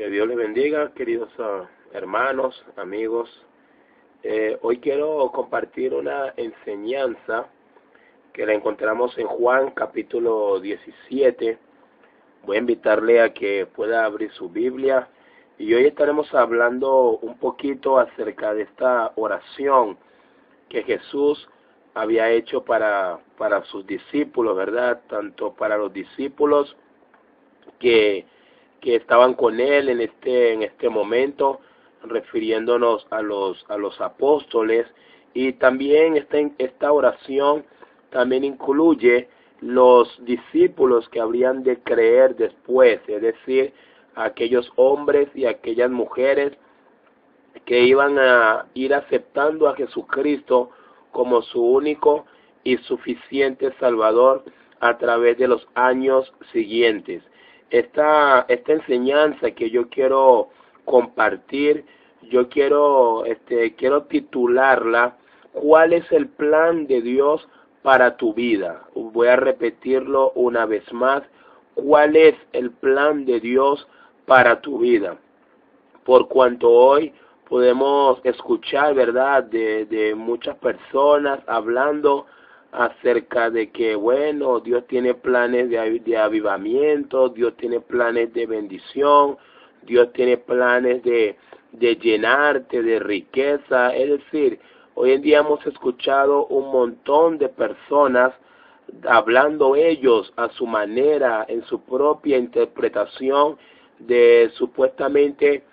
Que Dios les bendiga, queridos hermanos, amigos. Hoy quiero compartir una enseñanza que la encontramos en Juan capítulo 17. Voy a invitarle a que pueda abrir su Biblia y hoy estaremos hablando un poquito acerca de esta oración que Jesús había hecho para sus discípulos, ¿verdad? Tanto para los discípulos que estaban con él en este momento, refiriéndonos a los apóstoles, y también esta oración también incluye los discípulos que habrían de creer después, es decir, aquellos hombres y aquellas mujeres que iban a ir aceptando a Jesucristo como su único y suficiente Salvador a través de los años siguientes. Esta enseñanza que yo quiero compartir, yo quiero titularla ¿Cuál es el plan de Dios para tu vida? Voy a repetirlo una vez más. ¿Cuál es el plan de Dios para tu vida? Por cuanto hoy podemos escuchar, ¿verdad?, de muchas personas hablando acerca de que, bueno, Dios tiene planes de avivamiento, Dios tiene planes de bendición, Dios tiene planes de llenarte de riqueza. Es decir, hoy en día hemos escuchado un montón de personas hablando ellos a su manera, en su propia interpretación de supuestamente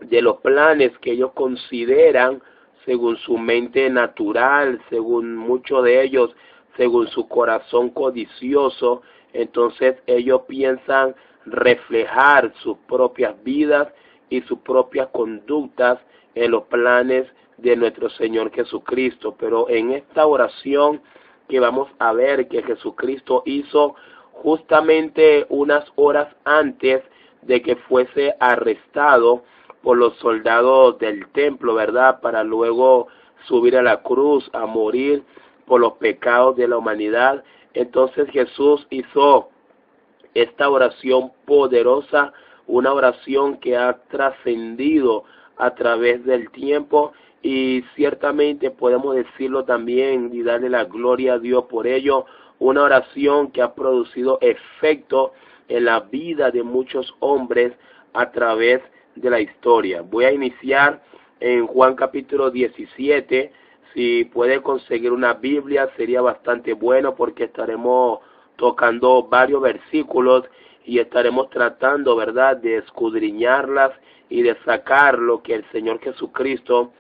de los planes que ellos consideran según su mente natural, según muchos de ellos, según su corazón codicioso. Entonces ellos piensan reflejar sus propias vidas y sus propias conductas en los planes de nuestro Señor Jesucristo. Pero en esta oración que vamos a ver que Jesucristo hizo justamente unas horas antes de que fuese arrestado por los soldados del templo, ¿verdad?, para luego subir a la cruz, a morir por los pecados de la humanidad. Entonces Jesús hizo esta oración poderosa, una oración que ha trascendido a través del tiempo, y ciertamente podemos decirlo también y darle la gloria a Dios por ello, una oración que ha producido efecto en la vida de muchos hombres a través de la historia. Voy a iniciar en Juan capítulo 17. Si puede conseguir una Biblia sería bastante bueno, porque estaremos tocando varios versículos y estaremos tratando, ¿verdad?, de escudriñarlas y de sacar lo que el Señor Jesucristo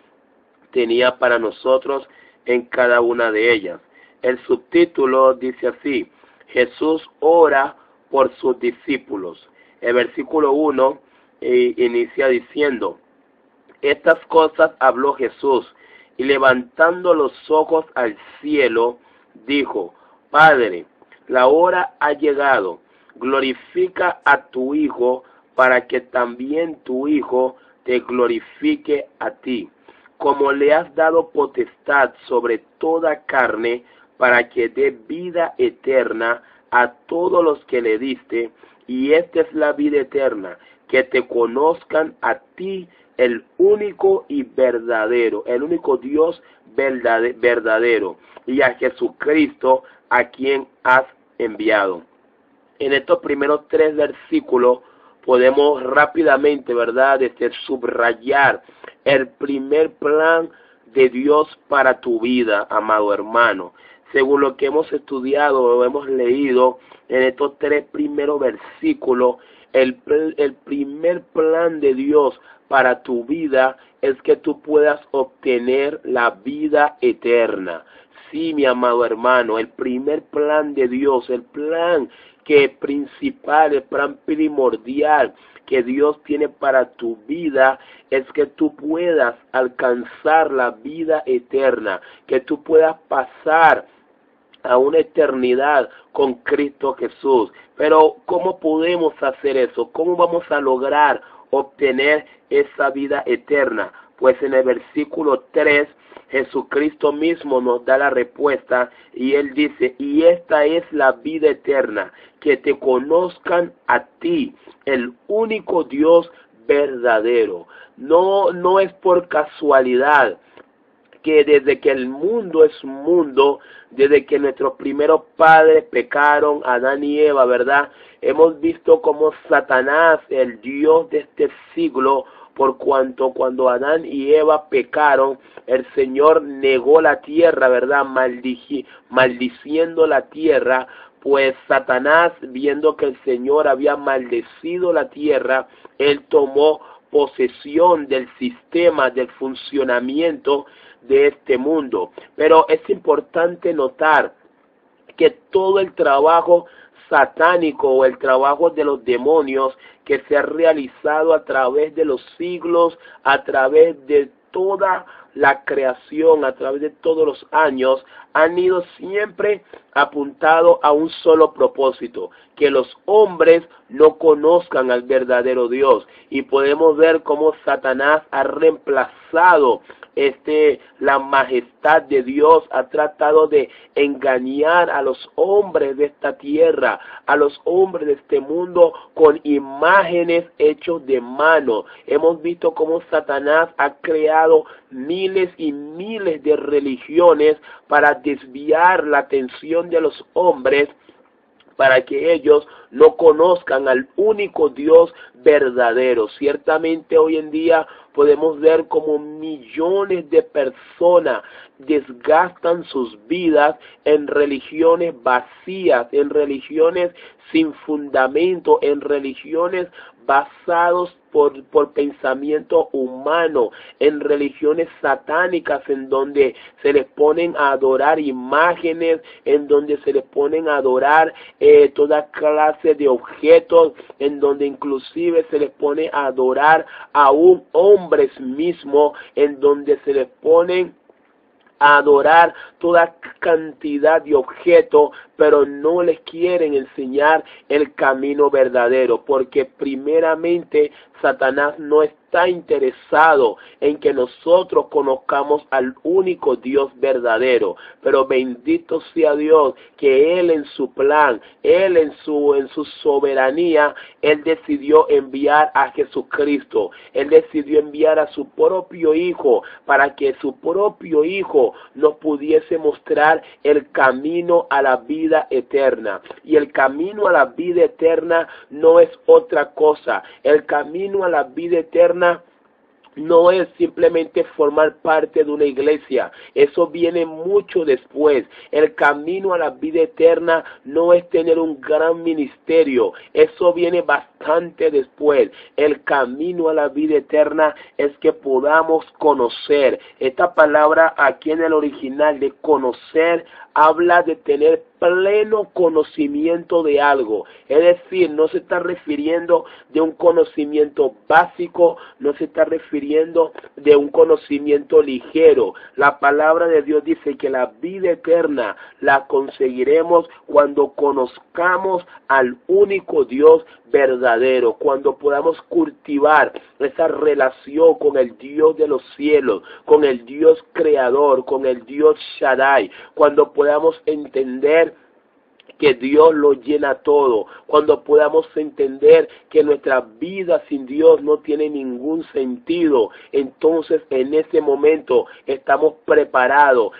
tenía para nosotros en cada una de ellas. El subtítulo dice así: Jesús ora por sus discípulos. El versículo 1 inicia diciendo: estas cosas habló Jesús, y levantando los ojos al cielo, dijo: Padre, la hora ha llegado, glorifica a tu Hijo, para que también tu Hijo te glorifique a ti, como le has dado potestad sobre toda carne, para que dé vida eterna a todos los que le diste. Y esta es la vida eterna, que te conozcan a ti, el único y verdadero, el único Dios verdadero, y a Jesucristo, a quien has enviado. En estos primeros 3 versículos podemos rápidamente, ¿verdad?, subrayar el primer plan de Dios para tu vida, amado hermano. Según lo que hemos estudiado o hemos leído en estos 3 primeros versículos, el primer plan de Dios para tu vida es que tú puedas obtener la vida eterna. Sí, mi amado hermano, el primer plan de Dios, el plan principal, el plan primordial que Dios tiene para tu vida es que tú puedas alcanzar la vida eterna, que tú puedas pasar a una eternidad con Cristo Jesús. Pero ¿cómo podemos hacer eso? ¿Cómo vamos a lograr obtener esa vida eterna? Pues en el versículo 3, Jesucristo mismo nos da la respuesta y Él dice, y esta es la vida eterna, que te conozcan a ti, el único Dios verdadero. No es por casualidad que desde que el mundo es mundo, desde que nuestros primeros padres pecaron, Adán y Eva, ¿verdad? Hemos visto cómo Satanás, el Dios de este siglo, por cuanto cuando Adán y Eva pecaron, el Señor negó la tierra, ¿verdad? Maldiciendo la tierra, pues Satanás, viendo que el Señor había maldecido la tierra, él tomó posesión del sistema, del funcionamiento de este mundo. Pero es importante notar que todo el trabajo satánico o el trabajo de los demonios que se ha realizado a través de los siglos, a través de toda la creación, a través de todos los años, han ido siempre apuntado a un solo propósito, que los hombres no conozcan al verdadero Dios. Y podemos ver cómo Satanás ha reemplazado la majestad de Dios, ha tratado de engañar a los hombres de esta tierra, a los hombres de este mundo con imágenes hechas de mano. Hemos visto cómo Satanás ha creado miles y miles de religiones para desviar la atención de los hombres, para que ellos no conozcan al único Dios verdadero. Ciertamente hoy en día podemos ver como millones de personas desgastan sus vidas en religiones vacías, en religiones sin fundamento, en religiones basados por pensamiento humano, en religiones satánicas en donde se les ponen a adorar imágenes, en donde se les ponen a adorar toda clase de objetos, en donde inclusive se les pone a adorar a un hombres mismo, en donde se les ponen a adorar toda cantidad de objetos, pero no les quieren enseñar el camino verdadero, porque primeramente Satanás no está interesado en que nosotros conozcamos al único Dios verdadero, pero bendito sea Dios que Él en su plan, Él en su soberanía, Él decidió enviar a Jesucristo, Él decidió enviar a su propio Hijo, para que su propio Hijo nos pudiese mostrar el camino a la vida eterna. Y el camino a la vida eterna no es otra cosa. El camino a la vida eterna no es simplemente formar parte de una iglesia, eso viene mucho después. El camino a la vida eterna no es tener un gran ministerio, eso viene bastante después. El camino a la vida eterna es que podamos conocer. Esta palabra aquí en el original de conocer habla de tener pleno conocimiento de algo, es decir, no se está refiriendo de un conocimiento básico, no se está refiriendo de un conocimiento ligero. La palabra de Dios dice que la vida eterna la conseguiremos cuando conozcamos al único Dios verdadero, cuando podamos cultivar esa relación con el Dios de los cielos, con el Dios creador, con el Dios Shaddai, cuando podamos entender que Dios lo llena todo, cuando podamos entender que nuestra vida sin Dios no tiene ningún sentido, entonces en ese momento estamos preparados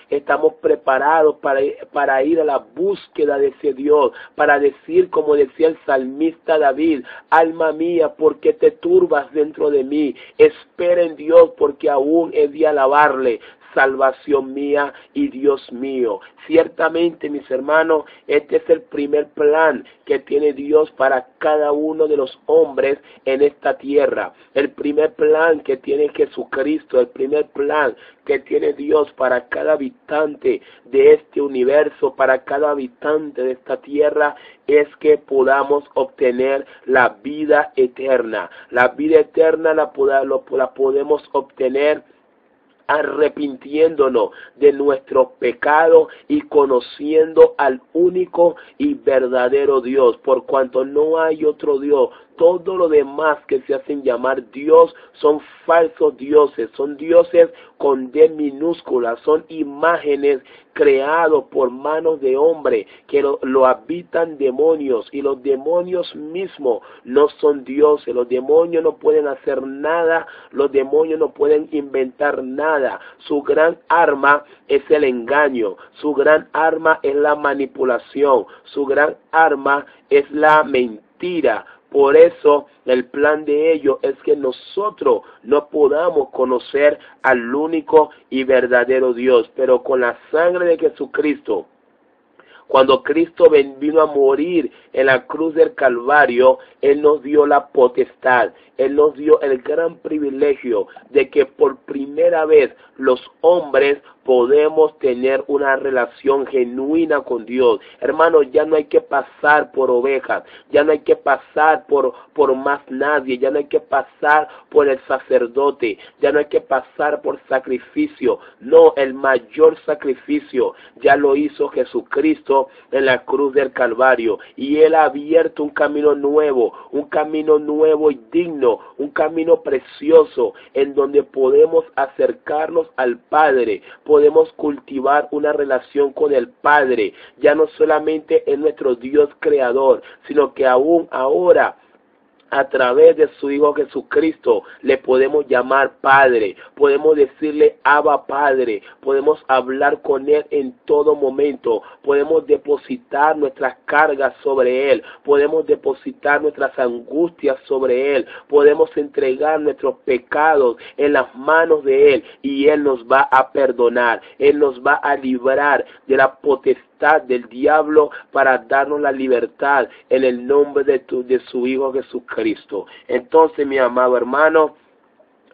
para ir a la búsqueda de ese Dios, para decir como decía el salmista David, alma mía, ¿por qué te turbas dentro de mí? Espera en Dios porque aún he de alabarle, salvación mía y Dios mío. Ciertamente, mis hermanos, este es el primer plan que tiene Dios para cada uno de los hombres en esta tierra. El primer plan que tiene Jesucristo, el primer plan que tiene Dios para cada habitante de este universo, para cada habitante de esta tierra, es que podamos obtener la vida eterna. La vida eterna la podemos obtener arrepintiéndonos de nuestros pecados y conociendo al único y verdadero Dios, por cuanto no hay otro Dios. todo lo demás que se hacen llamar Dios son falsos dioses, son dioses con D minúscula, son imágenes creados por manos de hombre, que lo habitan demonios, y los demonios mismos no son dioses. Los demonios no pueden hacer nada, los demonios no pueden inventar nada. Su gran arma es el engaño, su gran arma es la manipulación, su gran arma es la mentira. Por eso el plan de ellos es que nosotros no podamos conocer al único y verdadero Dios, pero con la sangre de Jesucristo, cuando Cristo vino a morir en la cruz del Calvario, Él nos dio la potestad, Él nos dio el gran privilegio de que por primera vez los hombres podemos tener una relación genuina con Dios. Hermanos, ya no hay que pasar por ovejas, ya no hay que pasar por más nadie, ya no hay que pasar por el sacerdote, ya no hay que pasar por sacrificio. No, el mayor sacrificio ya lo hizo Jesucristo en la cruz del Calvario, y Él ha abierto un camino nuevo y digno, un camino precioso en donde podemos acercarnos al Padre, podemos cultivar una relación con el Padre. Ya no solamente es nuestro Dios creador, sino que aún ahora, a través de su Hijo Jesucristo, le podemos llamar Padre, podemos decirle Abba Padre, podemos hablar con Él en todo momento, podemos depositar nuestras cargas sobre Él, podemos depositar nuestras angustias sobre Él, podemos entregar nuestros pecados en las manos de Él, y Él nos va a perdonar, Él nos va a librar de la potestad del diablo para darnos la libertad en el nombre de su Hijo Jesucristo. Entonces, mi amado hermano,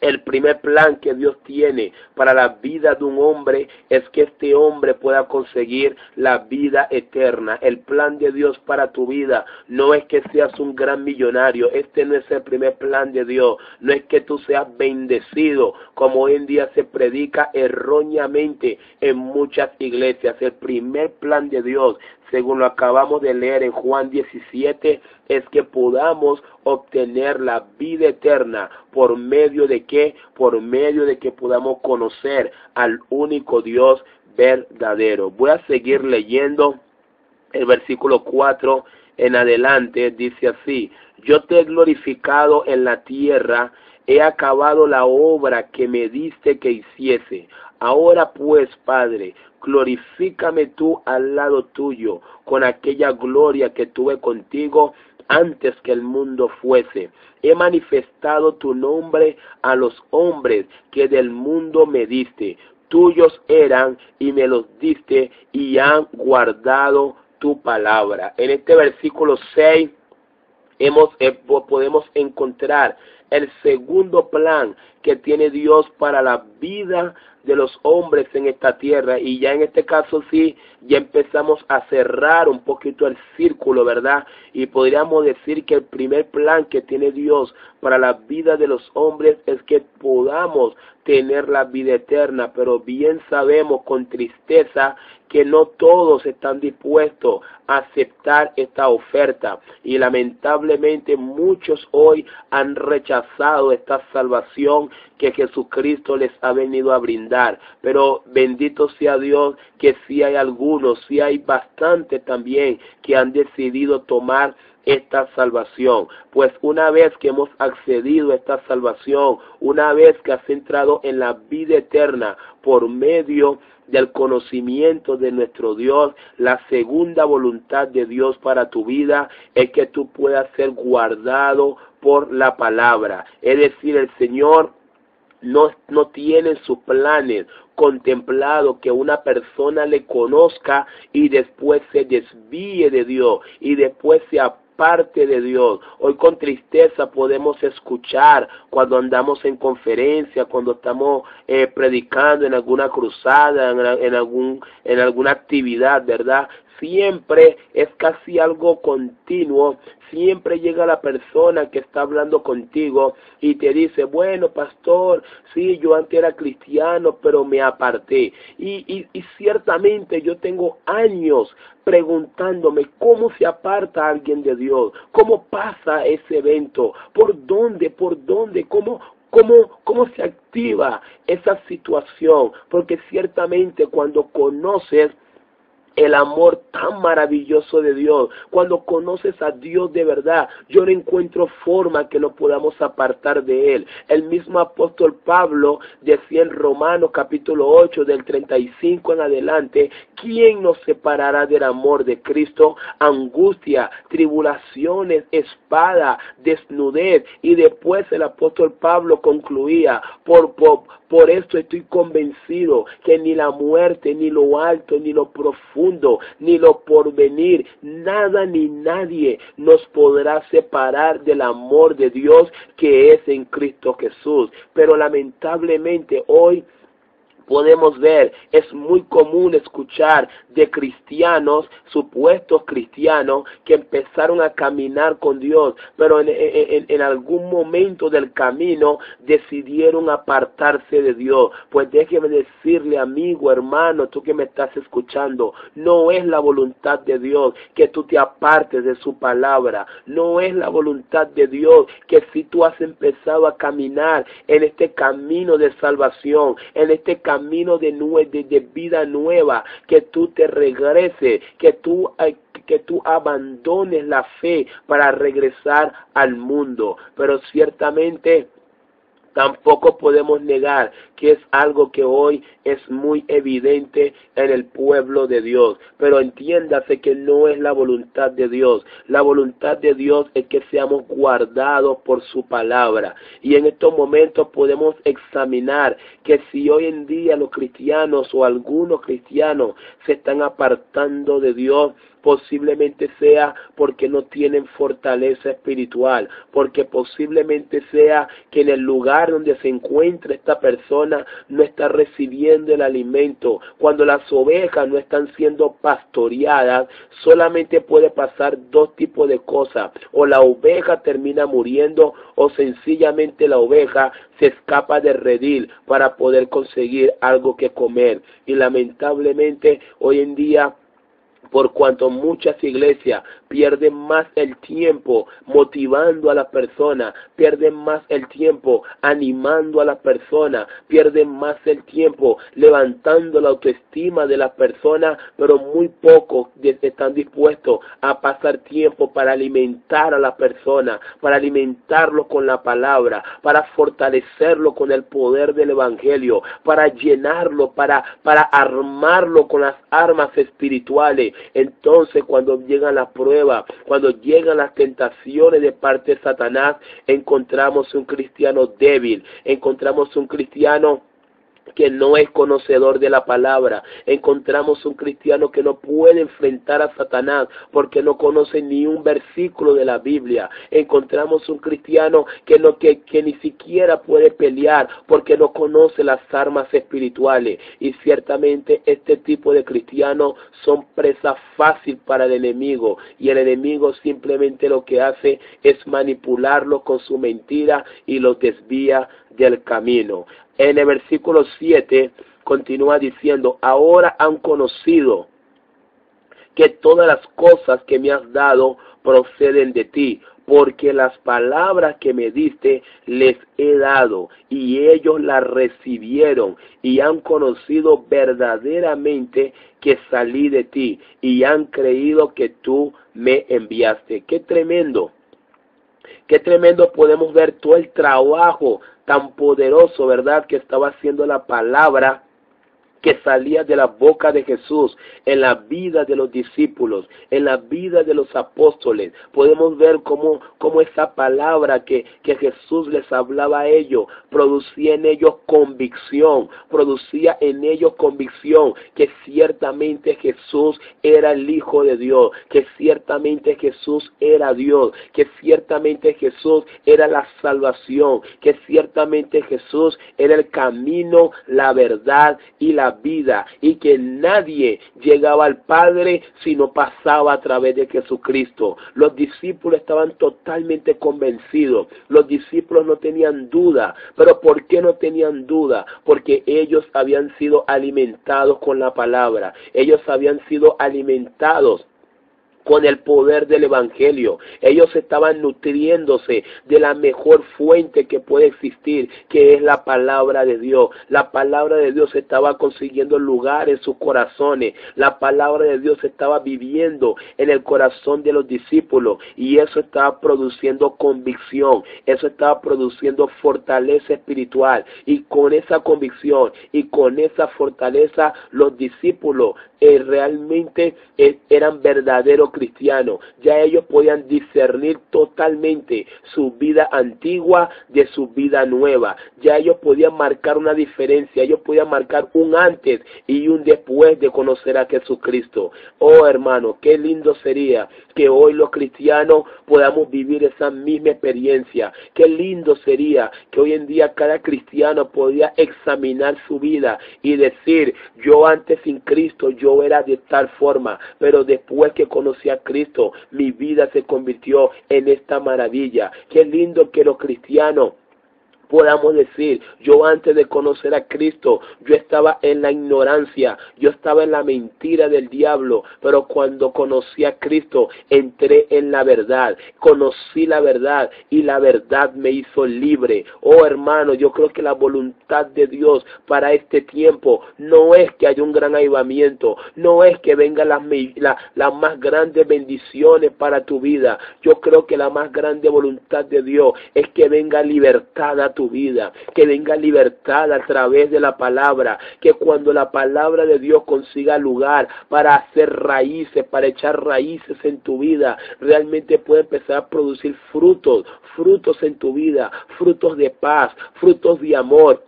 el primer plan que Dios tiene para la vida de un hombre es que este hombre pueda conseguir la vida eterna. El plan de Dios para tu vida no es que seas un gran millonario. Este no es el primer plan de Dios. No es que tú seas bendecido, como hoy en día se predica erróneamente en muchas iglesias. El primer plan de Dios, según lo acabamos de leer en Juan 17, es que podamos obtener la vida eterna. ¿Por medio de qué? Por medio de que podamos conocer al único Dios verdadero. Voy a seguir leyendo el versículo 4 en adelante. Dice así: yo te he glorificado en la tierra, he acabado la obra que me diste que hiciese. Ahora pues, Padre, glorifícame tú al lado tuyo con aquella gloria que tuve contigo antes que el mundo fuese. He manifestado tu nombre a los hombres que del mundo me diste. Tuyos eran y me los diste, y han guardado tu palabra. En este versículo 6 podemos encontrar el segundo plan que tiene Dios para la vida de los hombres en esta tierra. Y ya en este caso sí, ya empezamos a cerrar un poquito el círculo, ¿verdad? Y podríamos decir que el primer plan que tiene Dios para la vida de los hombres es que podamos tener la vida eterna, pero bien sabemos con tristeza que no todos están dispuestos a aceptar esta oferta, y lamentablemente muchos hoy han rechazado esta salvación que Jesucristo les ha venido a brindar. Pero bendito sea Dios que sí hay algunos, sí hay bastantes también que han decidido tomar esta salvación. Pues una vez que hemos accedido a esta salvación, una vez que has entrado en la vida eterna por medio del conocimiento de nuestro Dios, la segunda voluntad de Dios para tu vida es que tú puedas ser guardado por la palabra. Es decir, el Señor no tiene en sus planes contemplado que una persona le conozca y después se desvíe de Dios y después se parte de Dios. Hoy con tristeza podemos escuchar cuando andamos en conferencia, cuando estamos predicando en alguna cruzada, en alguna actividad, ¿verdad? siempre es casi algo continuo. Siempre llega la persona que está hablando contigo y te dice, bueno, pastor, sí, yo antes era cristiano, pero me aparté. Y ciertamente yo tengo años preguntándome cómo se aparta alguien de Dios, cómo pasa ese evento, por dónde, cómo se activa esa situación, porque ciertamente cuando conoces el amor tan maravilloso de Dios, cuando conoces a Dios de verdad, yo no encuentro forma que nos podamos apartar de Él. El mismo apóstol Pablo decía en Romanos capítulo 8 del 35 en adelante, ¿quién nos separará del amor de Cristo? Angustia, tribulaciones, espada, desnudez. Y después el apóstol Pablo concluía, por esto estoy convencido que ni la muerte, ni lo alto, ni lo profundo, ni lo porvenir, nada ni nadie nos podrá separar del amor de Dios que es en Cristo Jesús. Pero lamentablemente hoy podemos ver, es muy común escuchar de cristianos, supuestos cristianos, que empezaron a caminar con Dios, pero en algún momento del camino decidieron apartarse de Dios. Pues déjeme decirle, amigo, hermano, tú que me estás escuchando, no es la voluntad de Dios que tú te apartes de su palabra, no es la voluntad de Dios que si tú has empezado a caminar en este camino de salvación, en este camino de vida nueva, que tú te regreses, que tú abandones la fe para regresar al mundo. Pero ciertamente tampoco podemos negar que es algo que hoy es muy evidente en el pueblo de Dios. Pero entiéndase que no es la voluntad de Dios. La voluntad de Dios es que seamos guardados por su palabra. Y en estos momentos podemos examinar que si hoy en día los cristianos o algunos cristianos se están apartando de Dios, posiblemente sea porque no tienen fortaleza espiritual, porque posiblemente sea que en el lugar donde se encuentra esta persona no está recibiendo el alimento. Cuando las ovejas no están siendo pastoreadas, solamente puede pasar dos tipos de cosas: o la oveja termina muriendo, o sencillamente la oveja se escapa del redil para poder conseguir algo que comer. Y lamentablemente hoy en día, por cuanto muchas iglesias pierden más el tiempo motivando a las personas, pierden más el tiempo animando a las personas, pierden más el tiempo levantando la autoestima de las personas, pero muy pocos están dispuestos a pasar tiempo para alimentar a las personas, para alimentarlos con la palabra, para fortalecerlo con el poder del evangelio, para llenarlo, para armarlo con las armas espirituales. Entonces, cuando llegan las pruebas, cuando llegan las tentaciones de parte de Satanás, encontramos un cristiano débil, encontramos un cristiano que no es conocedor de la palabra, encontramos un cristiano que no puede enfrentar a Satanás porque no conoce ni un versículo de la Biblia, encontramos un cristiano que ni siquiera puede pelear porque no conoce las armas espirituales. Y ciertamente este tipo de cristianos son presa fácil para el enemigo, y el enemigo simplemente lo que hace es manipularlos con su mentira y los desvía del camino. En el versículo 7 continúa diciendo: ahora han conocido que todas las cosas que me has dado proceden de ti, porque las palabras que me diste les he dado, y ellos las recibieron, y han conocido verdaderamente que salí de ti, y han creído que tú me enviaste. ¡Qué tremendo! Qué tremendo podemos ver todo el trabajo tan poderoso, ¿verdad?, que estaba haciendo la palabra que salía de la boca de Jesús en la vida de los discípulos, en la vida de los apóstoles. Podemos ver cómo esa palabra que Jesús les hablaba a ellos, producía en ellos convicción, que ciertamente Jesús era el Hijo de Dios, que ciertamente Jesús era Dios, que ciertamente Jesús era la salvación, que ciertamente Jesús era el camino, la verdad y la vida y que nadie llegaba al Padre si no pasaba a través de Jesucristo. Los discípulos estaban totalmente convencidos. Los discípulos no tenían duda. ¿Pero por qué no tenían duda? Porque ellos habían sido alimentados con la palabra. Ellos habían sido alimentados con el poder del Evangelio. Ellos estaban nutriéndose de la mejor fuente que puede existir, que es la palabra de Dios. La palabra de Dios estaba consiguiendo lugar en sus corazones. La palabra de Dios estaba viviendo en el corazón de los discípulos y eso estaba produciendo convicción. Eso estaba produciendo fortaleza espiritual y con esa convicción y con esa fortaleza los discípulos realmente eran verdaderos cristianos. Ya ellos podían discernir totalmente su vida antigua de su vida nueva. Ya ellos podían marcar una diferencia. Ellos podían marcar un antes y un después de conocer a Jesucristo. Oh hermano, qué lindo sería que hoy los cristianos podamos vivir esa misma experiencia. Qué lindo sería que hoy en día cada cristiano podía examinar su vida y decir, yo antes sin Cristo, yo era de tal forma, pero después que conocí a Cristo, mi vida se convirtió en esta maravilla. Qué lindo que los cristianos podamos decir, yo antes de conocer a Cristo, yo estaba en la ignorancia, yo estaba en la mentira del diablo, pero cuando conocí a Cristo, entré en la verdad, conocí la verdad y la verdad me hizo libre. Oh hermano, yo creo que la voluntad de Dios para este tiempo no es que haya un gran avivamiento, no es que vengan las más grandes bendiciones para tu vida. Yo creo que la más grande voluntad de Dios es que venga libertad a tu vida, que venga libertad a través de la palabra, que cuando la palabra de Dios consiga lugar para hacer raíces, para echar raíces en tu vida, realmente puede empezar a producir frutos en tu vida, frutos de paz, frutos de amor,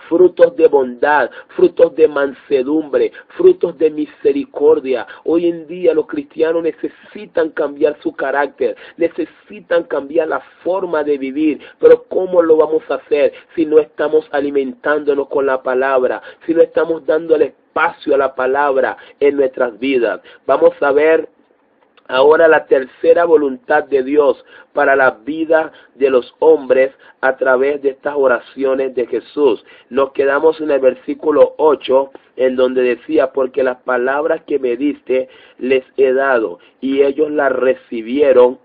frutos de bondad, frutos de mansedumbre, frutos de misericordia. Hoy en día los cristianos necesitan cambiar su carácter, necesitan cambiar la forma de vivir, pero ¿cómo lo vamos a hacer si no estamos alimentándonos con la palabra, si no estamos dándole espacio a la palabra en nuestras vidas? Vamos a ver ahora la tercera voluntad de Dios para la vida de los hombres a través de estas oraciones de Jesús. Nos quedamos en el versículo 8, en donde decía, porque las palabras que me diste les he dado, y ellos las recibieron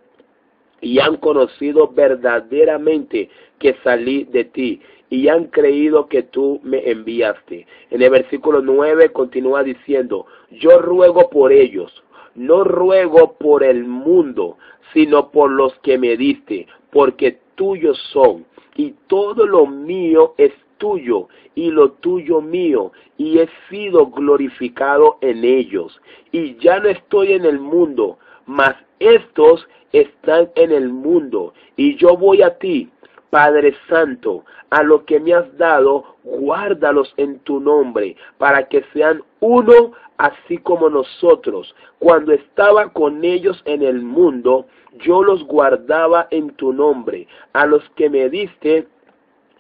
y han conocido verdaderamente que salí de ti, y han creído que tú me enviaste. En el versículo 9 continúa diciendo, yo ruego por ellos, no ruego por el mundo, sino por los que me diste, porque tuyos son, y todo lo mío es tuyo, y lo tuyo mío, y he sido glorificado en ellos. Y ya no estoy en el mundo, mas estos están en el mundo, y yo voy a ti. Padre Santo, a lo que me has dado, guárdalos en tu nombre, para que sean uno, así como nosotros. Cuando estaba con ellos en el mundo, yo los guardaba en tu nombre. A los que me diste,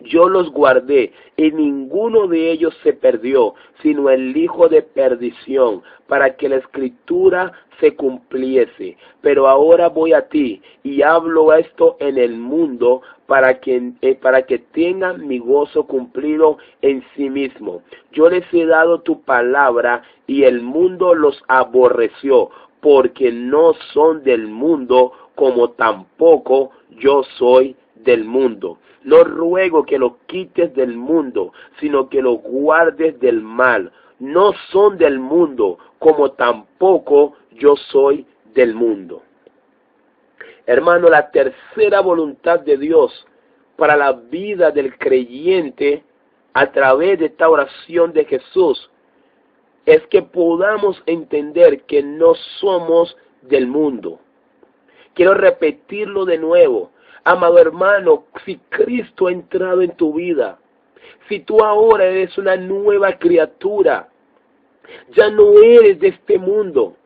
yo los guardé, y ninguno de ellos se perdió, sino el hijo de perdición, para que la escritura se cumpliese. Pero ahora voy a ti, y hablo esto en el mundo, para que tengan mi gozo cumplido en sí mismo. Yo les he dado tu palabra, y el mundo los aborreció, porque no son del mundo, como tampoco yo soy del mundo. No ruego que los quites del mundo, sino que los guardes del mal. No son del mundo, como tampoco yo soy del mundo. Hermano, la tercera voluntad de Dios para la vida del creyente a través de esta oración de Jesús es que podamos entender que no somos del mundo. Quiero repetirlo de nuevo. Amado hermano, si Cristo ha entrado en tu vida, si tú ahora eres una nueva criatura, ya no eres de este mundo.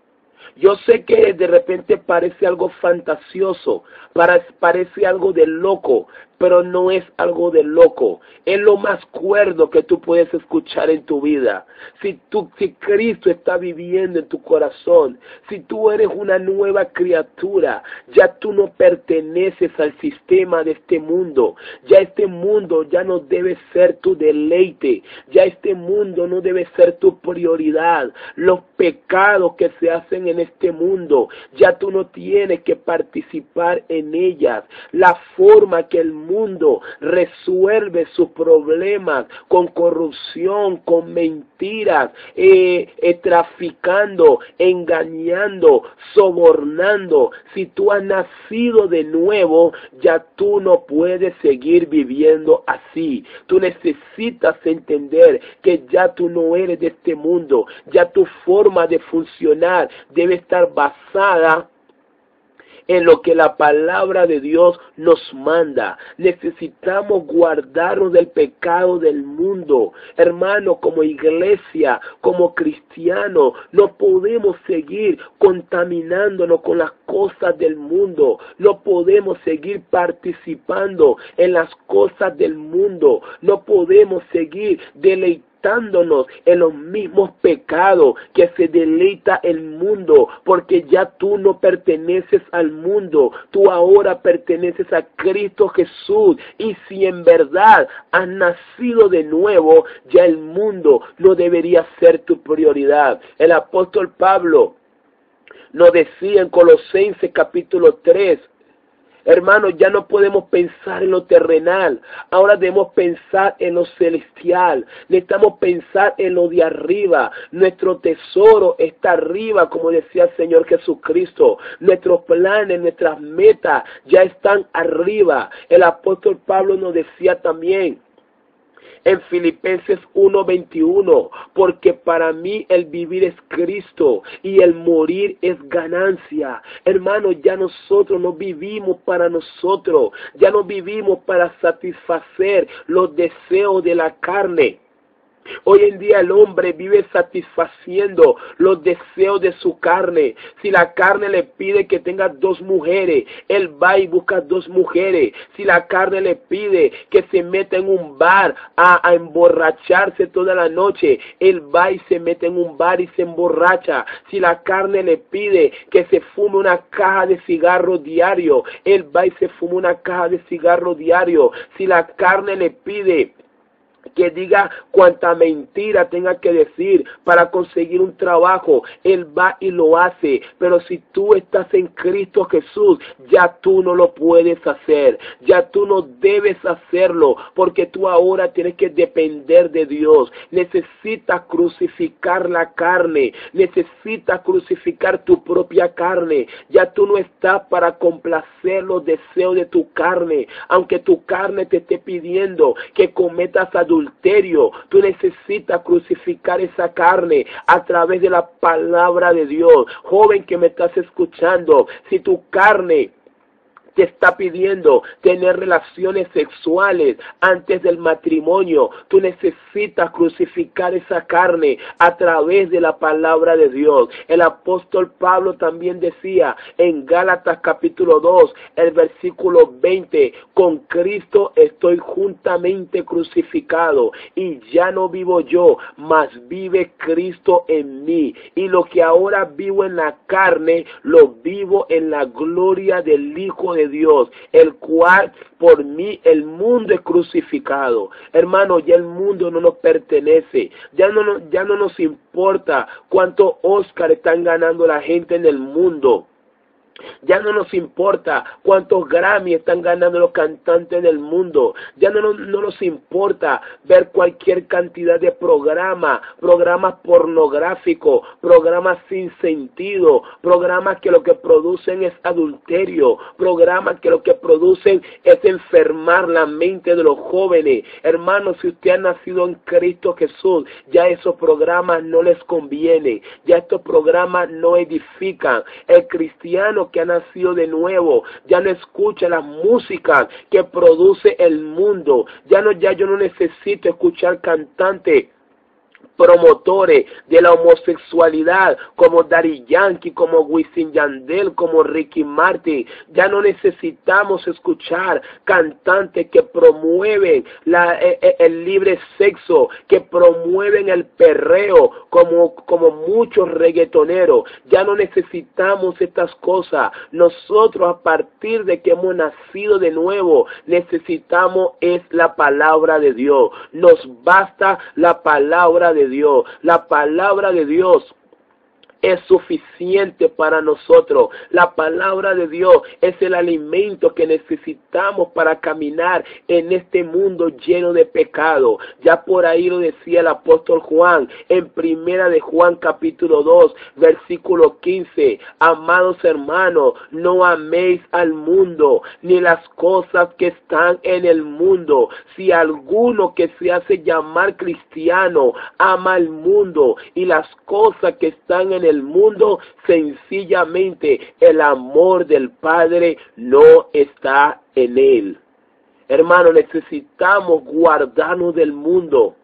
Yo sé que de repente parece algo fantasioso, parece algo de loco, pero no es algo de loco. Es lo más cuerdo que tú puedes escuchar en tu vida. Si Cristo está viviendo en tu corazón, si tú eres una nueva criatura, ya tú no perteneces al sistema de este mundo. Ya este mundo ya no debe ser tu deleite. Ya este mundo no debe ser tu prioridad. Los pecados que se hacen en este mundo, ya tú no tienes que participar en ellas. La forma que el mundo resuelve sus problemas con corrupción, con mentiras, traficando, engañando, sobornando. Si tú has nacido de nuevo, ya tú no puedes seguir viviendo así. Tú necesitas entender que ya tú no eres de este mundo. Ya tu forma de funcionar debe estar basada en lo que la palabra de Dios nos manda. Necesitamos guardarnos del pecado del mundo. Hermano, como iglesia, como cristiano, no podemos seguir contaminándonos con las cosas del mundo. No podemos seguir participando en las cosas del mundo. No podemos seguir deleitándonos en los mismos pecados que se deleita el mundo, porque ya tú no perteneces al mundo, tú ahora perteneces a Cristo Jesús. Y si en verdad has nacido de nuevo, ya el mundo no debería ser tu prioridad. El apóstol Pablo nos decía en Colosenses capítulo 3, hermanos, ya no podemos pensar en lo terrenal, ahora debemos pensar en lo celestial. Necesitamos pensar en lo de arriba. Nuestro tesoro está arriba, como decía el Señor Jesucristo. Nuestros planes, nuestras metas ya están arriba. El apóstol Pablo nos decía también en Filipenses 1:21, porque para mí el vivir es Cristo y el morir es ganancia. Hermanos, ya nosotros no vivimos para nosotros, ya no vivimos para satisfacer los deseos de la carne. Hoy en día el hombre vive satisfaciendo los deseos de su carne. Si la carne le pide que tenga 2 mujeres, él va y busca 2 mujeres. Si la carne le pide que se meta en un bar a emborracharse toda la noche, él va y se mete en un bar y se emborracha. Si la carne le pide que se fume una caja de cigarros diario, él va y se fuma una caja de cigarros diario. Si la carne le pide que diga cuanta mentira tenga que decir para conseguir un trabajo, él va y lo hace. Pero si tú estás en Cristo Jesús, ya tú no lo puedes hacer, ya tú no debes hacerlo, porque tú ahora tienes que depender de Dios. Necesitas crucificar la carne, necesitas crucificar tu propia carne. Ya tú no estás para complacer los deseos de tu carne, aunque tu carne te esté pidiendo que cometas adulterio. Tú necesitas crucificar esa carne a través de la palabra de Dios. Joven que me estás escuchando, si tu carne te está pidiendo tener relaciones sexuales antes del matrimonio, tú necesitas crucificar esa carne a través de la palabra de Dios. El apóstol Pablo también decía en Gálatas capítulo 2, el versículo 20, con Cristo estoy juntamente crucificado y ya no vivo yo, mas vive Cristo en mí. Y lo que ahora vivo en la carne, lo vivo en la gloria del Hijo de Dios, el cual por mí el mundo es crucificado. Hermano, ya el mundo no nos pertenece, ya no nos importa cuántos Oscar están ganando la gente en el mundo. Ya no nos importa cuántos Grammy están ganando los cantantes del mundo. Ya no nos importa ver cualquier cantidad de programas pornográficos, programas sin sentido, programas que lo que producen es adulterio, programas que lo que producen es enfermar la mente de los jóvenes. Hermanos, si usted ha nacido en Cristo Jesús, ya esos programas no les convienen, ya estos programas no edifican. El cristiano que ha nacido de nuevo ya no escucha las músicas que produce el mundo. Ya yo no necesito escuchar cantantes promotores de la homosexualidad como Daddy Yankee, como Wisin Yandel, como Ricky Martin. Ya no necesitamos escuchar cantantes que promueven el libre sexo, que promueven el perreo como muchos reggaetoneros. Ya no necesitamos estas cosas. Nosotros, a partir de que hemos nacido de nuevo, necesitamos es la palabra de Dios. Nos basta la palabra de Dios. La palabra de Dios es suficiente para nosotros. La palabra de Dios es el alimento que necesitamos para caminar en este mundo lleno de pecado. Ya por ahí lo decía el apóstol Juan en primera de Juan capítulo 2 versículo 15. Amados hermanos, no améis al mundo ni las cosas que están en el mundo. Si alguno que se hace llamar cristiano ama al mundo y las cosas que están en el mundo, sencillamente el amor del Padre no está en él. Hermano, necesitamos guardarnos del mundo.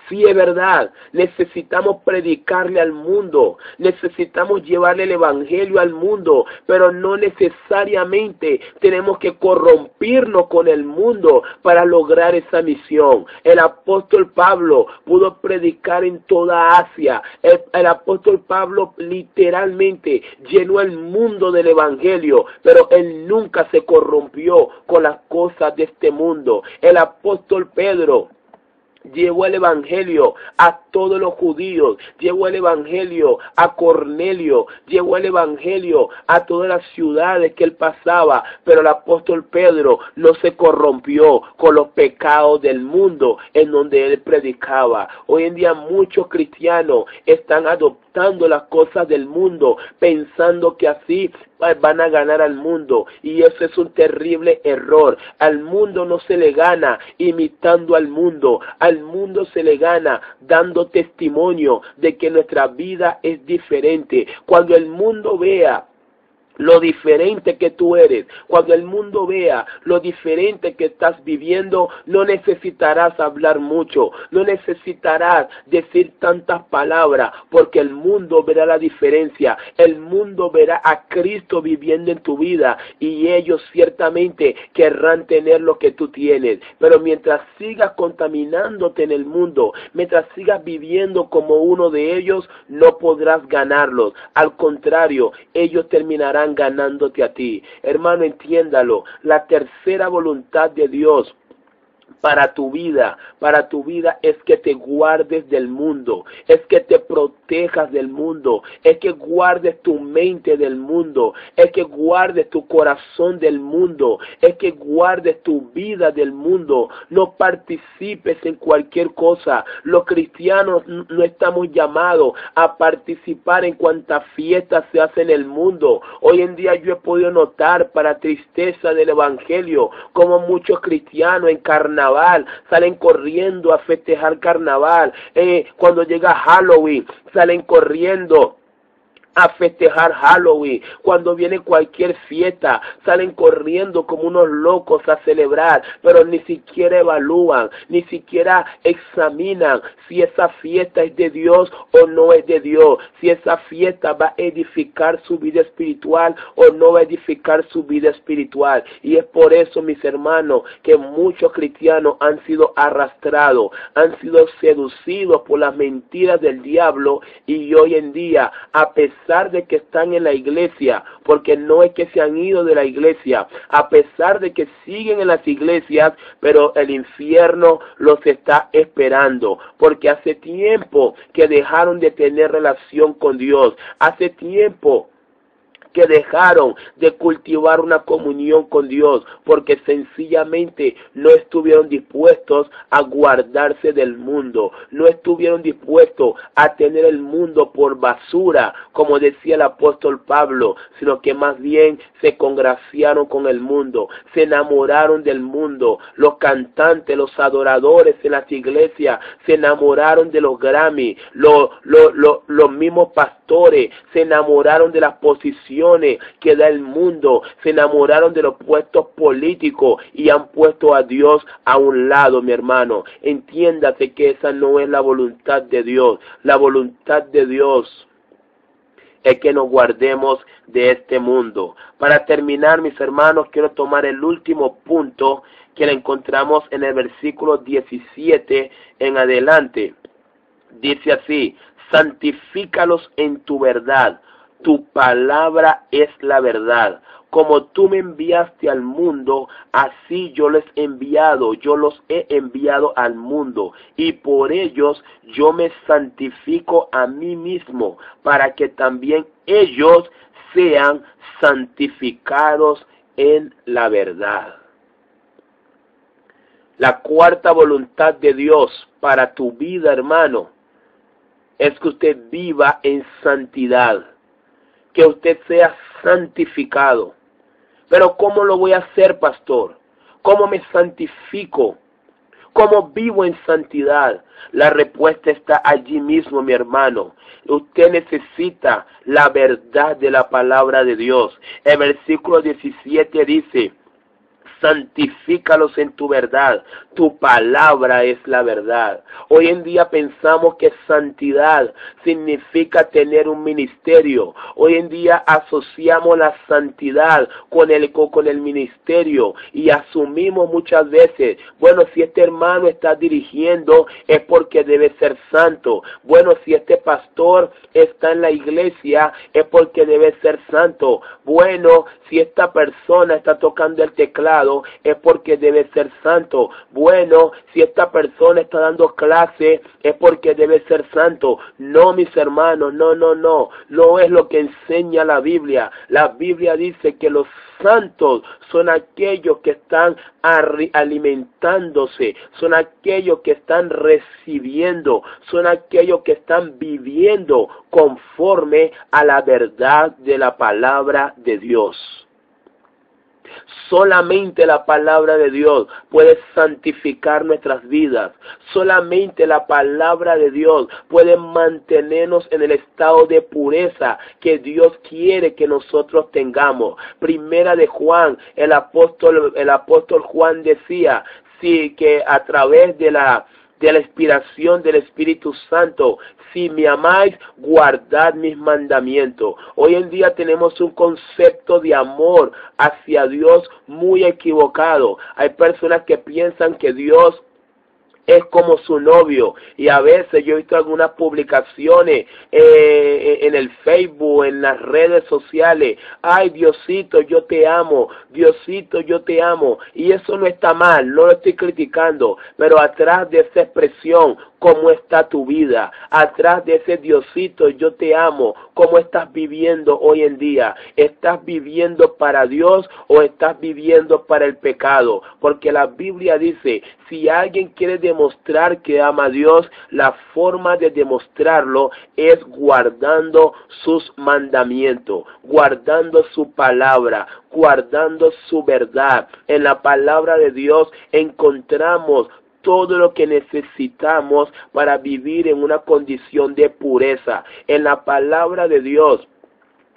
Sí, es verdad, necesitamos predicarle al mundo, necesitamos llevarle el evangelio al mundo, pero no necesariamente tenemos que corrompernos con el mundo para lograr esa misión. El apóstol Pablo pudo predicar en toda Asia. El apóstol Pablo literalmente llenó el mundo del evangelio, pero él nunca se corrompió con las cosas de este mundo. El apóstol Pedro llevó el evangelio a todos los judíos, llevó el evangelio a Cornelio, llevó el evangelio a todas las ciudades que él pasaba, pero el apóstol Pedro no se corrompió con los pecados del mundo en donde él predicaba. Hoy en día muchos cristianos están adoptando las cosas del mundo, pensando que así van a ganar al mundo, y eso es un terrible error. Al mundo no se le gana imitando al mundo se le gana dando testimonio de que nuestra vida es diferente. Cuando el mundo vea lo diferente que tú eres, cuando el mundo vea lo diferente que estás viviendo, no necesitarás hablar mucho, no necesitarás decir tantas palabras, porque el mundo verá la diferencia. El mundo verá a Cristo viviendo en tu vida, y ellos ciertamente querrán tener lo que tú tienes. Pero mientras sigas contaminándote en el mundo, mientras sigas viviendo como uno de ellos, no podrás ganarlos. Al contrario, ellos terminarán ganándote a ti. Hermano, entiéndalo. La tercera voluntad de Dios para tu vida es que te guardes del mundo, es que te protejas del mundo, es que guardes tu mente del mundo, es que guardes tu corazón del mundo, es que guardes tu vida del mundo. No participes en cualquier cosa. Los cristianos no estamos llamados a participar en cuantas fiestas se hacen en el mundo. Hoy en día yo he podido notar, para tristeza del evangelio, como muchos cristianos en carnaval salen corriendo a festejar carnaval. Cuando llega Halloween, salen corriendo a festejar Halloween. Cuando viene cualquier fiesta, salen corriendo como unos locos a celebrar, pero ni siquiera evalúan, ni siquiera examinan si esa fiesta es de Dios o no es de Dios, si esa fiesta va a edificar su vida espiritual o no va a edificar su vida espiritual. Y es por eso, mis hermanos, que muchos cristianos han sido arrastrados, han sido seducidos por las mentiras del diablo, y hoy en día, a pesar de que están en la iglesia, porque no es que se han ido de la iglesia, a pesar de que siguen en las iglesias, pero el infierno los está esperando, porque hace tiempo que dejaron de tener relación con Dios, hace tiempo que dejaron de cultivar una comunión con Dios, porque sencillamente no estuvieron dispuestos a guardarse del mundo, no estuvieron dispuestos a tener el mundo por basura, como decía el apóstol Pablo, sino que más bien se congraciaron con el mundo, se enamoraron del mundo. Los cantantes, los adoradores en las iglesias se enamoraron de los Grammy, los mismos pastores se enamoraron de las posiciones soluciones que da el mundo, se enamoraron de los puestos políticos y han puesto a Dios a un lado, mi hermano. Entiéndase que esa no es la voluntad de Dios. La voluntad de Dios es que nos guardemos de este mundo. Para terminar, mis hermanos, quiero tomar el último punto que la encontramos en el versículo 17 en adelante. Dice así: santifícalos en tu verdad, tu palabra es la verdad. Como tú me enviaste al mundo, así yo los he enviado al mundo, y por ellos yo me santifico a mí mismo, para que también ellos sean santificados en la verdad. La cuarta voluntad de Dios para tu vida, hermano, es que usted viva en santidad, que usted sea santificado. Pero ¿cómo lo voy a hacer, pastor? ¿Cómo me santifico? ¿Cómo vivo en santidad? La respuesta está allí mismo, mi hermano. Usted necesita la verdad de la palabra de Dios. El versículo 17 dice: santifícalos en tu verdad, tu palabra es la verdad. Hoy en día pensamos que santidad significa tener un ministerio. Hoy en día asociamos la santidad con el ministerio y asumimos muchas veces, bueno, si este hermano está dirigiendo es porque debe ser santo. Bueno, si este pastor está en la iglesia es porque debe ser santo. Bueno, si esta persona está tocando el teclado es porque debe ser santo. Bueno, si esta persona está dando clase es porque debe ser santo. No, mis hermanos, no es lo que enseña la Biblia. La Biblia dice que los santos son aquellos que están alimentándose, son aquellos que están recibiendo, son aquellos que están viviendo conforme a la verdad de la palabra de Dios. Solamente la palabra de Dios puede santificar nuestras vidas. Solamente la palabra de Dios puede mantenernos en el estado de pureza que Dios quiere que nosotros tengamos. Primera de Juan, el apóstol Juan decía, sí, que a través de la inspiración del Espíritu Santo: si me amáis, guardad mis mandamientos. Hoy en día tenemos un concepto de amor hacia Dios muy equivocado. Hay personas que piensan que Dios es como su novio, y a veces yo he visto algunas publicaciones en el Facebook, en las redes sociales: ay, Diosito, yo te amo, Diosito, yo te amo. Y eso no está mal, no lo estoy criticando, pero atrás de esa expresión, ¿cómo está tu vida? Atrás de ese Diosito, yo te amo, ¿cómo estás viviendo hoy en día? ¿Estás viviendo para Dios o estás viviendo para el pecado? Porque la Biblia dice, si alguien quiere demostrar que ama a Dios, la forma de demostrarlo es guardando sus mandamientos, guardando su palabra, guardando su verdad. En la palabra de Dios encontramos todo lo que necesitamos para vivir en una condición de pureza. En la palabra de Dios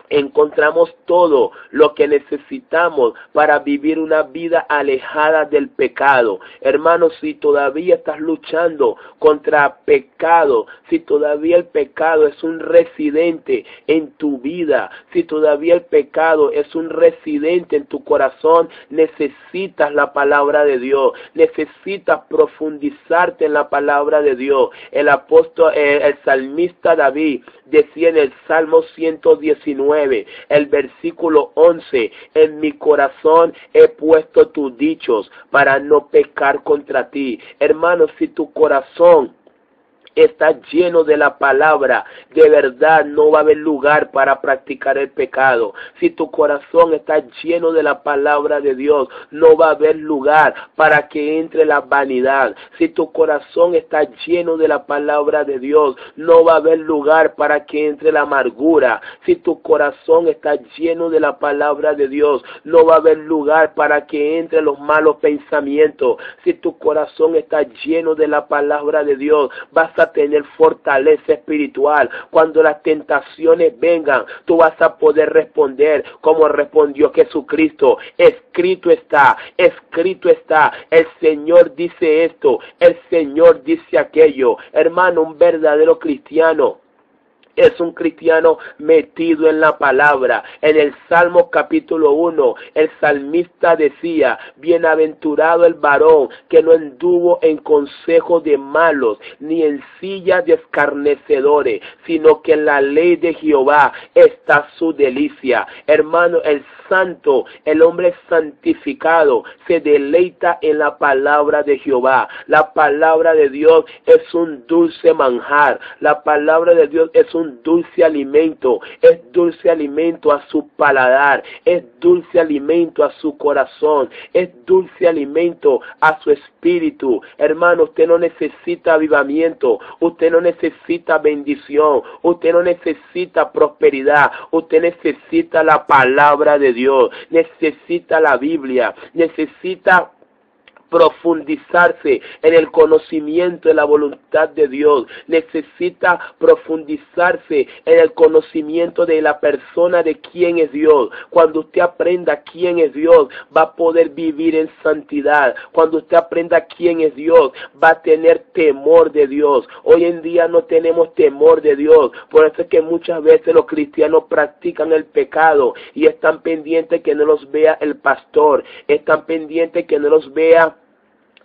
encontramos todo lo que necesitamos para vivir una vida alejada del pecado. Hermanos, si todavía estás luchando contra pecado, si todavía el pecado es un residente en tu vida, si todavía el pecado es un residente en tu corazón, necesitas la palabra de Dios, necesitas profundizarte en la palabra de Dios. El salmista David decía en el Salmo 119, el versículo 11, en mi corazón he puesto tus dichos para no pecar contra ti. Hermanos, si tu corazón está lleno de la palabra, de verdad no va a haber lugar para practicar el pecado. Si tu corazón está lleno de la palabra de Dios, no va a haber lugar para que entre la vanidad. Si tu corazón está lleno de la palabra de Dios, no va a haber lugar para que entre la amargura. Si tu corazón está lleno de la palabra de Dios, no va a haber lugar para que entre los malos pensamientos. Si tu corazón está lleno de la palabra de Dios, vas a a tener fortaleza espiritual. Cuando las tentaciones vengan, tú vas a poder responder como respondió Jesucristo. Escrito está, escrito está. El Señor dice esto, el Señor dice aquello. Hermano, un verdadero cristiano es un cristiano metido en la palabra. En el Salmo capítulo 1, el salmista decía: bienaventurado el varón que no anduvo en consejo de malos, ni en silla de escarnecedores, sino que en la ley de Jehová está su delicia. Hermano, el santo, el hombre santificado, se deleita en la palabra de Jehová. La palabra de Dios es un dulce manjar. La palabra de Dios es un dulce alimento, es dulce alimento a su paladar, es dulce alimento a su corazón, es dulce alimento a su espíritu. Hermano, usted no necesita avivamiento, usted no necesita bendición, usted no necesita prosperidad, usted necesita la palabra de Dios, necesita la Biblia, necesita profundizarse en el conocimiento de la voluntad de Dios, necesita profundizarse en el conocimiento de la persona de quién es Dios. Cuando usted aprenda quién es Dios, va a poder vivir en santidad. Cuando usted aprenda quién es Dios, va a tener temor de Dios. Hoy en día no tenemos temor de Dios, por eso es que muchas veces los cristianos practican el pecado y están pendientes que no los vea el pastor, están pendientes que no los vea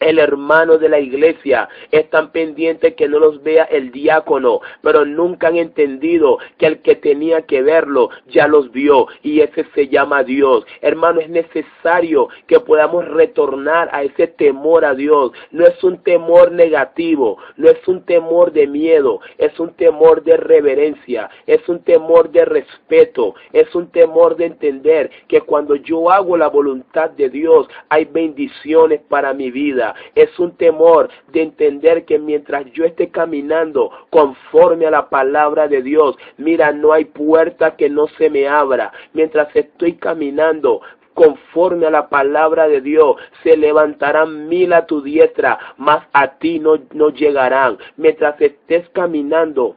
el hermano de la iglesia, están pendientes que no los vea el diácono, pero nunca han entendido que el que tenía que verlo ya los vio, y ese se llama Dios. Hermano, es necesario que podamos retornar a ese temor a Dios. No es un temor negativo, no es un temor de miedo, es un temor de reverencia, es un temor de respeto, es un temor de entender que cuando yo hago la voluntad de Dios hay bendiciones para mi vida. Es un temor de entender que mientras yo esté caminando conforme a la palabra de Dios, mira, no hay puerta que no se me abra. Mientras estoy caminando conforme a la palabra de Dios, se levantarán 1000 a tu diestra, mas a ti no llegarán. Mientras estés caminando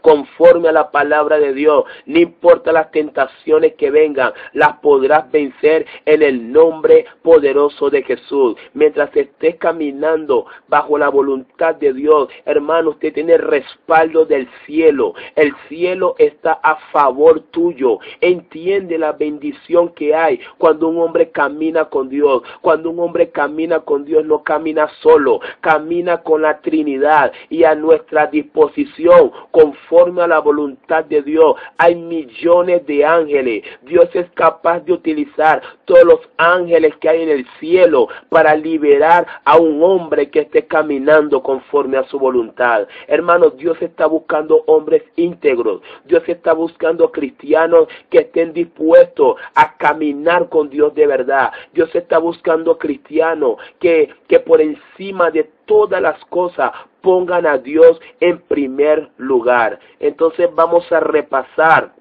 conforme a la palabra de Dios, no importa las tentaciones que vengan, las podrás vencer en el nombre poderoso de Jesús. Mientras estés caminando bajo la voluntad de Dios, hermano, usted tiene el respaldo del cielo. El cielo está a favor tuyo. Entiende la bendición que hay cuando un hombre camina con Dios. Cuando un hombre camina con Dios, no camina solo, camina con la Trinidad, y a nuestra disposición, conforme a la voluntad de Dios, hay millones de ángeles. Dios es capaz de utilizar todos los ángeles que hay en el cielo para liberar a un hombre que esté caminando conforme a su voluntad. Hermanos, Dios está buscando hombres íntegros. Dios está buscando cristianos que estén dispuestos a caminar con Dios de verdad. Dios está buscando cristianos que por encima de todas las cosas pongan a Dios en primer lugar. Entonces vamos a repasar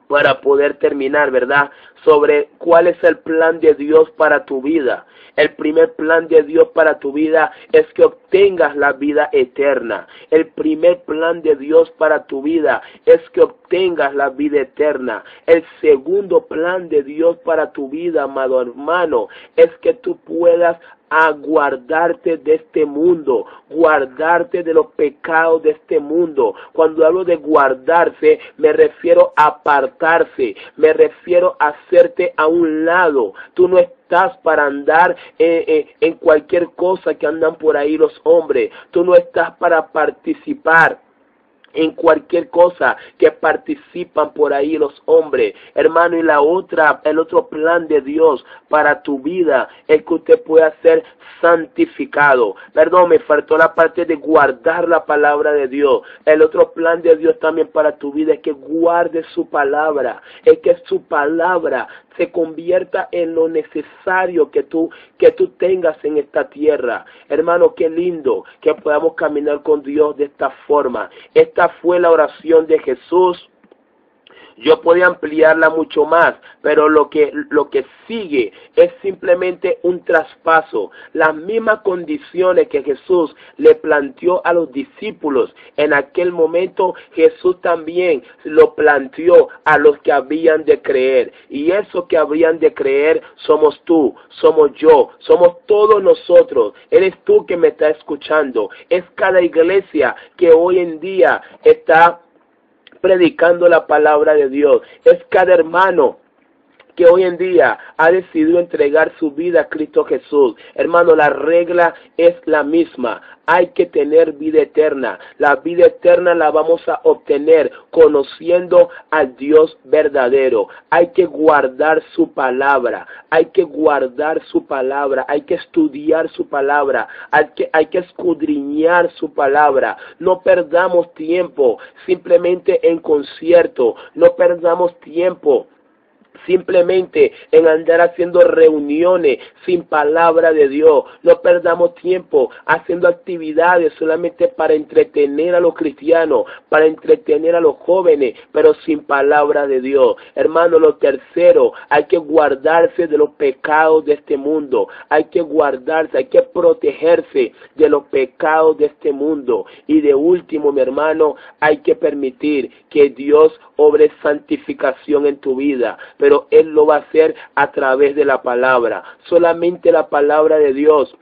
para poder terminar, ¿verdad?, sobre cuál es el plan de Dios para tu vida. El primer plan de Dios para tu vida es que obtengas la vida eterna. El primer plan de Dios para tu vida es que obtengas la vida eterna. El segundo plan de Dios para tu vida, amado hermano, es que tú puedas guardarte de este mundo, guardarte de los pecados de este mundo. Cuando hablo de guardarse, me refiero a apartarse, me refiero a hacerte a un lado. Tú no estás para andar en cualquier cosa que andan por ahí los hombres. Tú no estás para participar en cualquier cosa que participan por ahí los hombres, hermano. Y el otro plan de Dios para tu vida es que usted pueda ser santificado. Perdón, me faltó la parte de guardar la palabra de Dios. El otro plan de Dios también para tu vida es que guardes su palabra, es que su palabra se convierta en lo necesario que tú tengas en esta tierra. Hermano, qué lindo que podamos caminar con Dios de esta forma. Esta fue la oración de Jesús Yo podía ampliarla mucho más, pero lo que sigue es simplemente un traspaso. Las mismas condiciones que Jesús le planteó a los discípulos en aquel momento, Jesús también lo planteó a los que habían de creer. Y esos que habrían de creer somos tú, somos yo, somos todos nosotros. Eres tú que me estás escuchando. Es cada iglesia que hoy en día está predicando la palabra de Dios. Es cada hermano que hoy en día ha decidido entregar su vida a Cristo Jesús. Hermano, la regla es la misma. Hay que tener vida eterna. La vida eterna la vamos a obtener conociendo al Dios verdadero. Hay que guardar su palabra. Hay que guardar su palabra. Hay que estudiar su palabra. Hay que escudriñar su palabra. No perdamos tiempo simplemente en concierto. No perdamos tiempo simplemente en andar haciendo reuniones sin palabra de Dios. No perdamos tiempo haciendo actividades solamente para entretener a los cristianos, para entretener a los jóvenes, pero sin palabra de Dios. Hermano, lo tercero, hay que guardarse de los pecados de este mundo. Hay que guardarse, hay que protegerse de los pecados de este mundo. Y de último, mi hermano, hay que permitir que Dios obre santificación en tu vida, pero Él lo va a hacer a través de la palabra. Solamente la palabra de Dios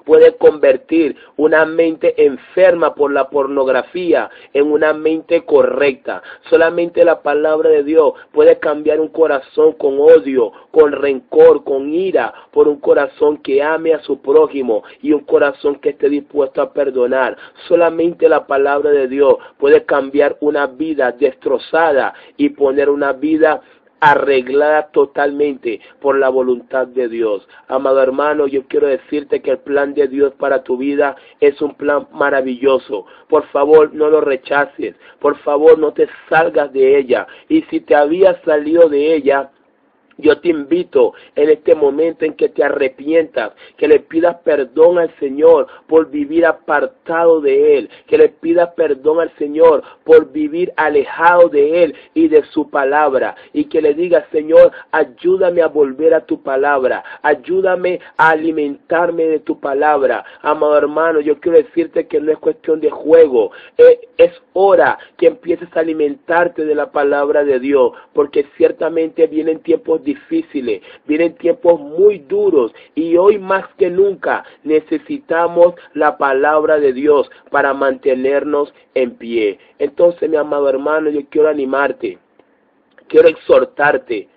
puede convertir una mente enferma por la pornografía en una mente correcta. Solamente la palabra de Dios puede cambiar un corazón con odio, con rencor, con ira, por un corazón que ame a su prójimo y un corazón que esté dispuesto a perdonar. Solamente la palabra de Dios puede cambiar una vida destrozada y poner una vida arreglada totalmente por la voluntad de Dios. Amado hermano, yo quiero decirte que el plan de Dios para tu vida es un plan maravilloso. Por favor, no lo rechaces. Por favor, no te salgas de ella. Y si te habías salido de ella, yo te invito en este momento en que te arrepientas, que le pidas perdón al Señor por vivir apartado de Él, que le pidas perdón al Señor por vivir alejado de Él y de su palabra, y que le digas: Señor, ayúdame a volver a tu palabra, ayúdame a alimentarme de tu palabra. Amado hermano, yo quiero decirte que no es cuestión de juego, es hora que empieces a alimentarte de la palabra de Dios, porque ciertamente vienen tiempos difíciles, vienen tiempos muy duros, y hoy más que nunca necesitamos la palabra de Dios para mantenernos en pie. Entonces, mi amado hermano, yo quiero animarte, quiero exhortarte,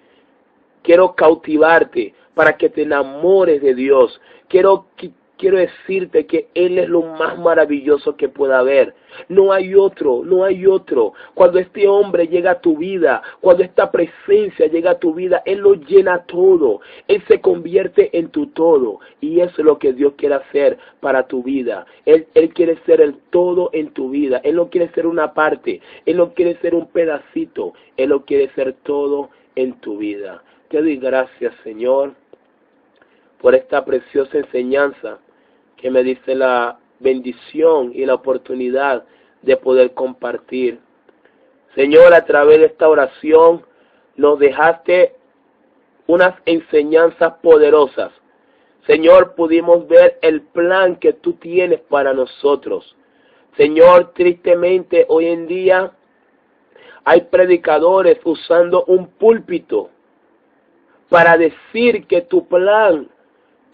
quiero cautivarte para que te enamores de Dios. Quiero decirte que Él es lo más maravilloso que pueda haber. No hay otro, no hay otro. Cuando este hombre llega a tu vida, cuando esta presencia llega a tu vida, Él lo llena todo. Él se convierte en tu todo. Y eso es lo que Dios quiere hacer para tu vida. Él quiere ser el todo en tu vida. Él no quiere ser una parte. Él no quiere ser un pedacito. Él lo quiere ser todo en tu vida. Te doy gracias, Señor, por esta preciosa enseñanza que me dice la bendición y la oportunidad de poder compartir. Señor, a través de esta oración nos dejaste unas enseñanzas poderosas. Señor, pudimos ver el plan que tú tienes para nosotros. Señor, tristemente hoy en día hay predicadores usando un púlpito para decir que tu plan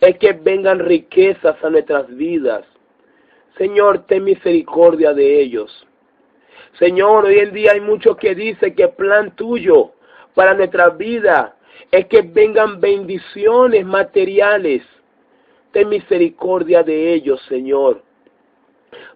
es que vengan riquezas a nuestras vidas. Señor, ten misericordia de ellos. Señor, hoy en día hay muchos que dicen que el plan tuyo para nuestra vida es que vengan bendiciones materiales. Ten misericordia de ellos, Señor.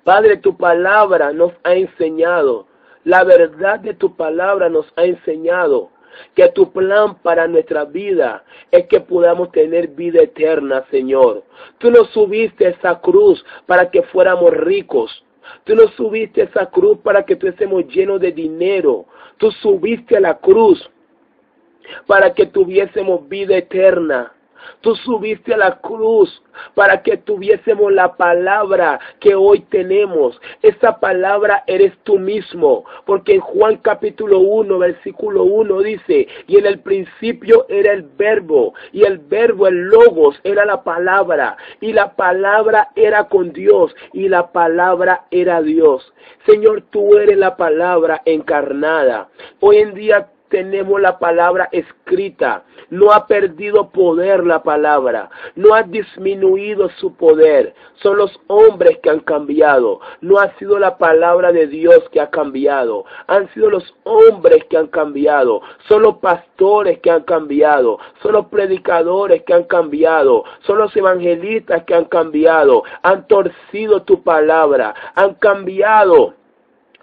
Padre, tu palabra nos ha enseñado, la verdad de tu palabra nos ha enseñado que tu plan para nuestra vida es que podamos tener vida eterna, Señor. Tú nos subiste a esa cruz para que fuéramos ricos. Tú nos subiste a esa cruz para que estuviésemos llenos de dinero. Tú subiste a la cruz para que tuviésemos vida eterna. Tú subiste a la cruz para que tuviésemos la palabra que hoy tenemos. Esa palabra eres tú mismo, porque en Juan capítulo 1, versículo 1 dice, y en el principio era el verbo, y el verbo, el logos, era la palabra, y la palabra era con Dios, y la palabra era Dios. Señor, tú eres la palabra encarnada. Hoy en día tenemos la palabra escrita. No ha perdido poder la palabra, no ha disminuido su poder. Son los hombres que han cambiado. No ha sido la palabra de Dios que ha cambiado. Han sido los hombres que han cambiado. Son los pastores que han cambiado. Son los predicadores que han cambiado. Son los evangelistas que han cambiado. Han torcido tu palabra. Han cambiado.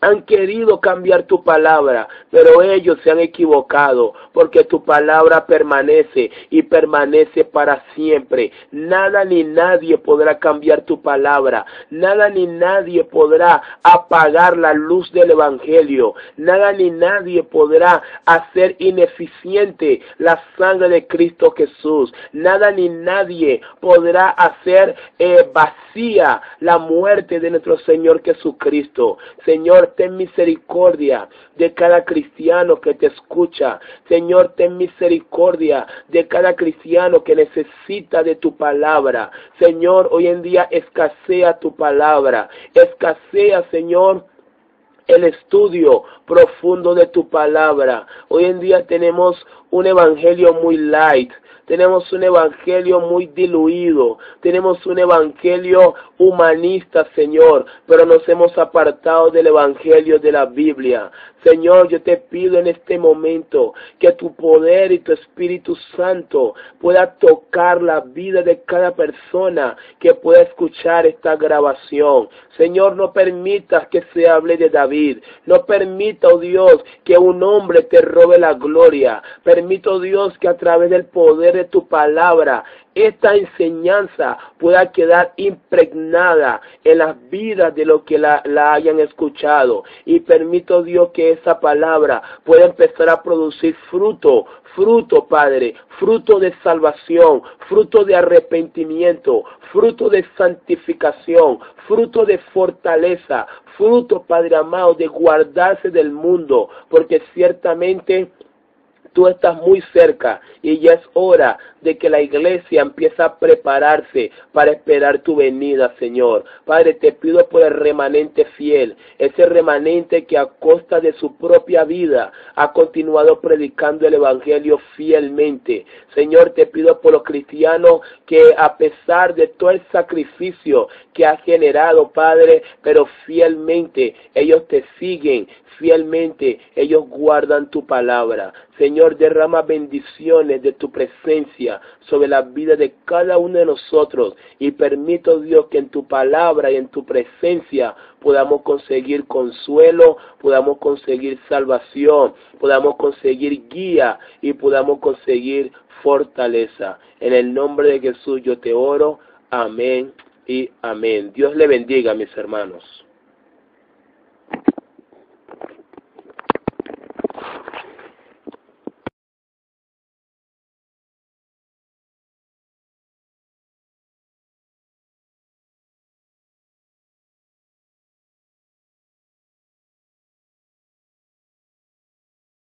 Han querido cambiar tu palabra, pero ellos se han equivocado, porque tu palabra permanece y permanece para siempre. Nada ni nadie podrá cambiar tu palabra. Nada ni nadie podrá apagar la luz del evangelio. Nada ni nadie podrá hacer ineficiente la sangre de Cristo Jesús. Nada ni nadie podrá hacer vacía la muerte de nuestro Señor Jesucristo. Señor, ten misericordia de cada cristiano que te escucha. Señor, ten misericordia de cada cristiano que necesita de tu palabra. Señor, hoy en día escasea tu palabra. Escasea, Señor, el estudio profundo de tu palabra. Hoy en día tenemos un evangelio muy light. Tenemos un evangelio muy diluido, tenemos un evangelio humanista, Señor, pero nos hemos apartado del evangelio de la Biblia. Señor, yo te pido en este momento que tu poder y tu Espíritu Santo pueda tocar la vida de cada persona que pueda escuchar esta grabación. Señor, no permitas que se hable de David, no permita, oh Dios, que un hombre te robe la gloria. Permito, Dios, que a través del poder de tu palabra, esta enseñanza pueda quedar impregnada en las vidas de los que la hayan escuchado. Y permito, Dios, que esa palabra pueda empezar a producir fruto, Padre, fruto de salvación, fruto de arrepentimiento, fruto de santificación, fruto de fortaleza, fruto, Padre amado, de guardarse del mundo, porque ciertamente tú estás muy cerca y ya es hora de que la iglesia empiece a prepararse para esperar tu venida, Señor. Padre, te pido por el remanente fiel, ese remanente que a costa de su propia vida ha continuado predicando el evangelio fielmente. Señor, te pido por los cristianos que a pesar de todo el sacrificio que ha generado, Padre, pero fielmente ellos te siguen, fielmente ellos guardan tu palabra. Señor, derrama bendiciones de tu presencia sobre la vida de cada uno de nosotros y permito, Dios, que en tu palabra y en tu presencia podamos conseguir consuelo, podamos conseguir salvación, podamos conseguir guía y podamos conseguir fortaleza. En el nombre de Jesús yo te oro. Amén y amén. Dios le bendiga, mis hermanos.